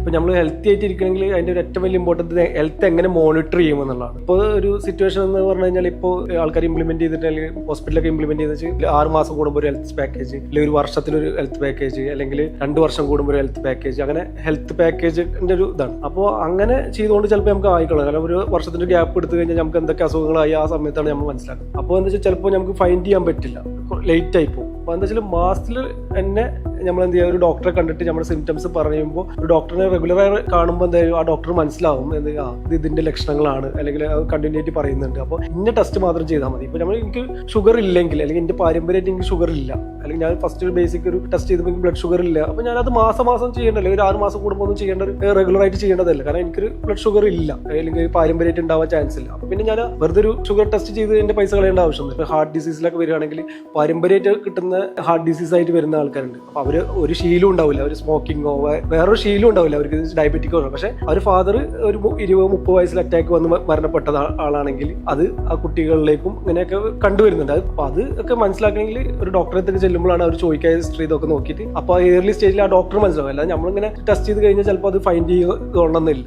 ഇപ്പൊ നമ്മൾ ഹെൽത്തി ആയിട്ട് ഇരിക്കണമെങ്കിൽ അതിന്റെ ഒരു ഏറ്റവും വലിയ ഇമ്പോർട്ടൻറ്റ് ഹെൽത്ത് എങ്ങനെ മോണിറ്റർ ചെയ്യുമെന്നുള്ളതാണ്. ഇപ്പോൾ ഒരു സിറ്റുവേഷൻ എന്ന് പറഞ്ഞു കഴിഞ്ഞാൽ ഇപ്പോൾ ആൾക്കാർ ഇംപ്ലിമെന്റ് ചെയ്തിട്ടുണ്ടെങ്കിൽ ഹോസ്പിറ്റലൊക്കെ ഇംപ്ലിമെന്റ് ചെയ്ത് വെച്ചാൽ 6 മാസം കൂടുമ്പോൾ ഒരു ഹെൽത്ത് പാക്കേജ്, അല്ലെങ്കിൽ ഒരു വർഷത്തിലൊരു ഹെൽത്ത് പാക്കേജ്, അല്ലെങ്കിൽ 2 വർഷം കൂടുമ്പോൾ ഒരു ഹെൽത്ത് പാക്കേജ്, അങ്ങനെ ഹെൽത്ത് പാക്കേജിന്റെ ഒരു ഇതാണ്. അപ്പോൾ അങ്ങനെ ചെയ്തുകൊണ്ട് ചിലപ്പോൾ നമുക്ക് ആയിക്കൊള്ളാം. കാരണം ഒരു വർഷത്തിന്റെ ഗ്യാപ്പ് എടുത്തു കഴിഞ്ഞാൽ നമുക്ക് എന്തൊക്കെ അസുഖങ്ങളായി ആ സമയത്താണ് നമ്മൾ മനസ്സിലാക്കുന്നത്. അപ്പോൾ എന്താ വെച്ചാൽ ചിലപ്പോൾ നമുക്ക് ഫൈൻഡ് ചെയ്യാൻ പറ്റില്ല, ലേറ്റ് ആയി പോകും. അപ്പോൾ എന്താ വെച്ചാൽ മാസത്തിൽ തന്നെ നമ്മൾ എന്ത് ചെയ്യുക, ഒരു ഡോക്ടറെ കണ്ടിട്ട് നമ്മുടെ സിംറ്റംസ് പറയുമ്പോൾ ഒരു ഡോക്ടറിനെ റെഗുലറായി കാണുമ്പോൾ എന്തായാലും ആ ഡോക്ടർ മനസ്സിലാവും ഇത് ഇതിന്റെ ലക്ഷണങ്ങളാണ്, അല്ലെങ്കിൽ കണ്ടിന്യൂ ആയിട്ട് പറയുന്നുണ്ട്. അപ്പോൾ ഇന്ന ടെസ്റ്റ് മാത്രം ചെയ്താൽ മതി. ഇപ്പോൾ എനിക്ക് ഷുഗർ ഇല്ലെങ്കിൽ, അല്ലെങ്കിൽ എന്റെ പാരമ്പര്യമായിട്ട് എനിക്ക് ഷുഗർ ഇല്ല, അല്ലെങ്കിൽ ഞാൻ ഫസ്റ്റ് ഒരു ബേസിക് ഒരു ടെസ്റ്റ് ചെയ്തപ്പോൾ എനിക്ക് ബ്ലഡ് ഷുഗർ ഇല്ല, അപ്പോൾ ഞാനത് മാസം ചെയ്യേണ്ടല്ലോ, ഒരു 6 മാസം കൂടുമ്പോൾ ഒന്നും ചെയ്യേണ്ട, റെഗുലർ ആയിട്ട് ചെയ്യേണ്ടതല്ല. കാരണം എനിക്കൊരു ബ്ലഡ് ഷുഗർ ഇല്ല, അല്ലെങ്കിൽ പാരമ്പര്യമായിട്ട് ഉണ്ടാവാൻ ചാൻസ് ഇല്ല. അപ്പോൾ പിന്നെ ഞാൻ വെറുതെ ഒരു ഷുഗർ ടെസ്റ്റ് ചെയ്ത് എന്റെ പൈസ കളയേണ്ട ആവശ്യമില്ല. ഇപ്പോൾ ഹാർട്ട് ഡിസീസിലൊക്കെ വരികയാണെങ്കിൽ പാരമ്പര്യമായിട്ട് കിട്ടുന്ന ഹാർട്ട് ഡിസീസ് ആയിട്ട് വരുന്ന ആൾക്കാരുണ്ട്. അപ്പോൾ അവർ ഒരു ശീലം ഉണ്ടാവില്ല, ഒരു സ്മോക്കിങ്ങോ വേറൊരു ശീലം ഉണ്ടാവില്ല, അവർക്ക് ഡയബറ്റിക്കോ. പക്ഷെ ഒരു ഫാദർ ഒരു 20-30 വയസ്സിൽ അറ്റാക്ക് വന്ന് മരണപ്പെട്ട ആളാണെങ്കിൽ അത് ആ കുട്ടികളിലേക്കും ഇങ്ങനെയൊക്കെ കണ്ടുവരുന്നുണ്ട്. അപ്പോൾ അത് ഒക്കെ മനസ്സിലാക്കണമെങ്കിൽ ഒരു ഡോക്ടറെ തന്നെ ചെല്ലുമ്പോഴാണ് അവർ ചോദിക്കുക ഹിസ്റ്ററി ഇതൊക്കെ നോക്കിയിട്ട്. അപ്പോൾ ഏർലി സ്റ്റേജിൽ ആ ഡോക്ടർ മനസ്സിലാവും. അല്ലാതെ നമ്മളിങ്ങനെ ടെസ്റ്റ് ചെയ്ത് കഴിഞ്ഞാൽ ചിലപ്പോൾ അത് ഫൈൻഡ് ചെയ്യണമെന്നില്ല.